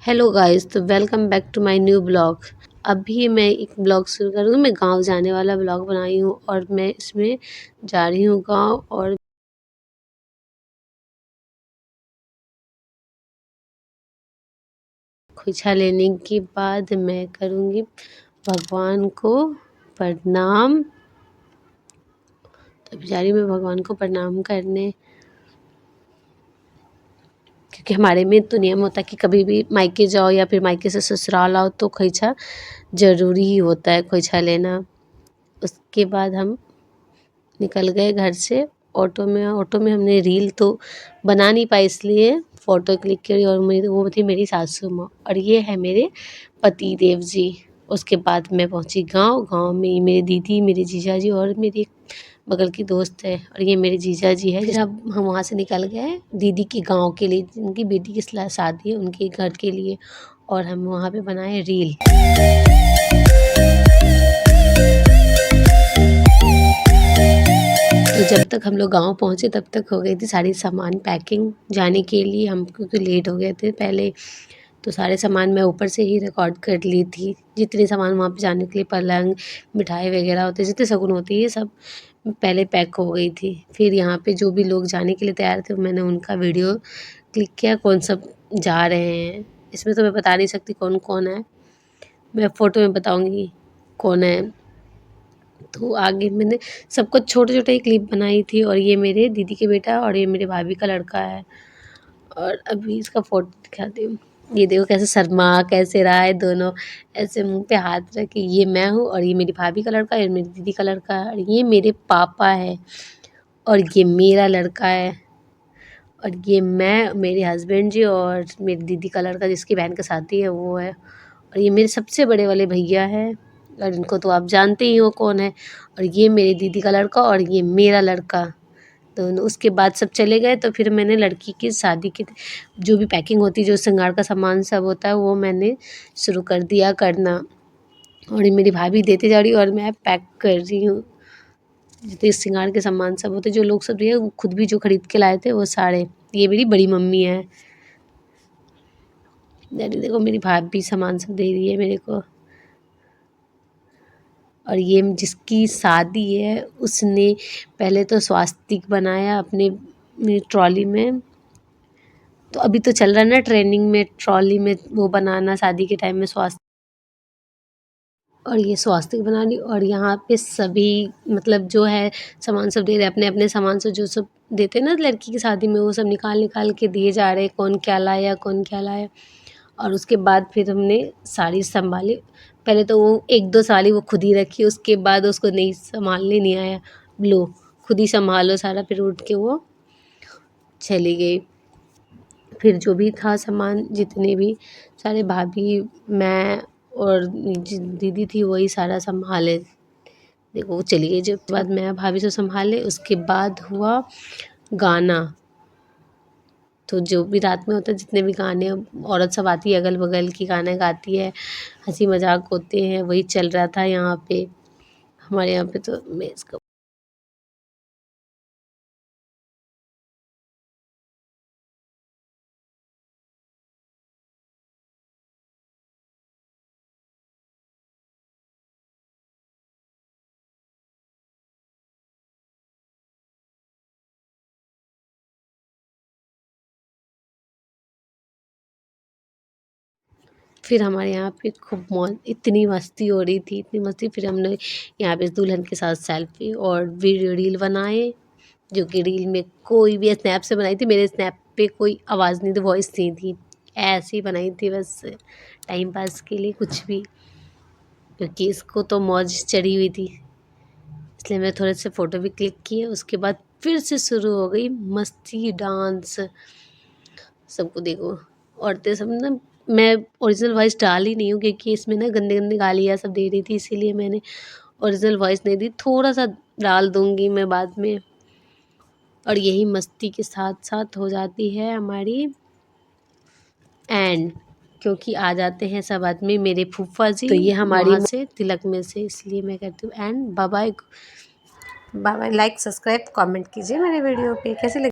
Hello guys, तो welcome back to my new blog. अभी मैं एक ब्लॉग शुरू करूँगी। मैं गांव जाने वाला ब्लॉग बनाई हूँ और मैं इसमें जा रही हूँ गांव। और खोइछा लेने के बाद मैं करूँगी भगवान को प्रणाम। तो अभी जा रही हूँ मैं भगवान को प्रणाम करने, क्योंकि हमारे में तो नियम होता है कि कभी भी मायके जाओ या फिर मायके से ससुराल आओ तो खोइछा ज़रूरी ही होता है, खोइछा लेना। उसके बाद हम निकल गए घर से ऑटो में हमने रील तो बना नहीं पाई, इसलिए फ़ोटो क्लिक करी। और मेरी वो थी मेरी सासू माँ और ये है मेरे पति देव जी। उसके बाद मैं पहुंची गांव में मेरी दीदी, मेरे जीजा जी और मेरी एक बगल की दोस्त है और ये मेरे जीजा जी है। फिर अब हम वहाँ से निकल गए दीदी के गांव के लिए, जिनकी बेटी की शादी है उनके घर के लिए। और हम वहाँ पे बनाए रील। तो जब तक हम लोग गाँव पहुँचे तब तक हो गई थी सारी सामान पैकिंग जाने के लिए। हम क्योंकि लेट हो गए थे पहले, तो सारे सामान मैं ऊपर से ही रिकॉर्ड कर ली थी। जितने सामान वहाँ पे जाने के लिए, पलंग, मिठाई वगैरह होते, जितने शगुन होती है, ये सब पहले पैक हो गई थी। फिर यहाँ पे जो भी लोग जाने के लिए तैयार थे मैंने उनका वीडियो क्लिक किया, कौन सब जा रहे हैं। इसमें तो मैं बता नहीं सकती कौन कौन है, मैं फ़ोटो में बताऊँगी कौन है। तो आगे मैंने सबको छोटे-छोटे ही क्लिप बनाई थी। और ये मेरे दीदी के बेटा और ये मेरे भाभी का लड़का है। और अभी इसका फ़ोटो दिखाती हूँ। ये देखो कैसे शर्मा कैसे रहा है, दोनों ऐसे मुँह पे हाथ रख के। ये मैं हूँ और ये मेरी भाभी का लड़का है और मेरी दीदी का लड़का है और ये मेरे पापा है और ये मेरा लड़का है और ये मैं, मेरे हस्बैंड जी और मेरी दीदी का लड़का जिसकी बहन की शादी है वो है। और ये मेरे सबसे बड़े वाले भैया हैं और इनको तो आप जानते ही हो कौन है। और ये मेरी दीदी का लड़का और ये मेरा लड़का दोनों। उसके बाद सब चले गए तो फिर मैंने लड़की की शादी की जो भी पैकिंग होती है, जो श्रृंगार का सामान सब होता है, वो मैंने शुरू कर दिया करना। और ये मेरी भाभी देते जा रही है और मैं पैक कर रही हूँ। जितने श्रृंगार के सामान सब होते जो लोग सब दिए, वो खुद भी जो खरीद के लाए थे वो सारे। ये मेरी बड़ी मम्मी है। डैडी देखो मेरी भाभी सामान सब दे रही है मेरे को। और ये जिसकी शादी है उसने पहले तो स्वास्तिक बनाया अपने ट्रॉली में। तो अभी तो चल रहा है ना ट्रेनिंग में, ट्रॉली में वो बनाना शादी के टाइम में स्वास्तिक। और ये स्वास्तिक बनानी। और यहाँ पे सभी मतलब जो है सामान सब दे रहे हैं, अपने अपने सामान से जो सब देते हैं ना लड़की की शादी में, वो सब निकाल निकाल के दिए जा रहे हैं, कौन क्या लाया कौन क्या लाया। और उसके बाद फिर हमने साड़ी संभाली। पहले तो वो एक दो साड़ी वो खुद ही रखी, उसके बाद उसको नहीं संभालने नहीं आया, लो खुद ही संभालो सारा। फिर उठ के वो चली गई। फिर जो भी था सामान, जितने भी सारे भाभी, मैं और दीदी थी वही सारा संभाले। देखो वो चली गई, जब बाद मैं भाभी से संभाले। उसके बाद हुआ गाना। तो जो भी रात में होता है, जितने भी गाने औरत सब आती है अगल बगल की गाना गाती है, हंसी मजाक होते हैं, वही चल रहा था यहाँ पे हमारे यहाँ पे। तो मैं इसको फिर हमारे यहाँ पे खूब मौज, इतनी मस्ती हो रही थी, इतनी मस्ती। फिर हमने यहाँ पे दुल्हन के साथ सेल्फी और वीडियो रील बनाए, जो कि रील में कोई भी स्नैप से बनाई थी। मेरे स्नैप पे कोई आवाज़ नहीं थी, वॉइस नहीं थी, ऐसे ही बनाई थी बस टाइम पास के लिए कुछ भी, क्योंकि इसको तो मौज चढ़ी हुई थी। इसलिए मैं थोड़े से फ़ोटो भी क्लिक किए। उसके बाद फिर से शुरू हो गई मस्ती, डांस। सबको देखो औरतें सब ना, मैं ओरिजिनल वॉइस डाल ही नहीं हूँ क्योंकि इसमें ना गंदे गंदे गालियाँ सब दे रही थी, इसीलिए मैंने ओरिजिनल वॉइस नहीं दी। थोड़ा सा डाल दूँगी मैं बाद में। और यही मस्ती के साथ साथ हो जाती है हमारी एंड, क्योंकि आ जाते हैं सब आदमी, मेरे फूफा जी तो ये हमारी वहाँ से तिलक में से, इसलिए मैं कहती हूँ and bye bye. Bye bye. Like subscribe comment कीजिए मेरे वीडियो पे, कैसे लगे।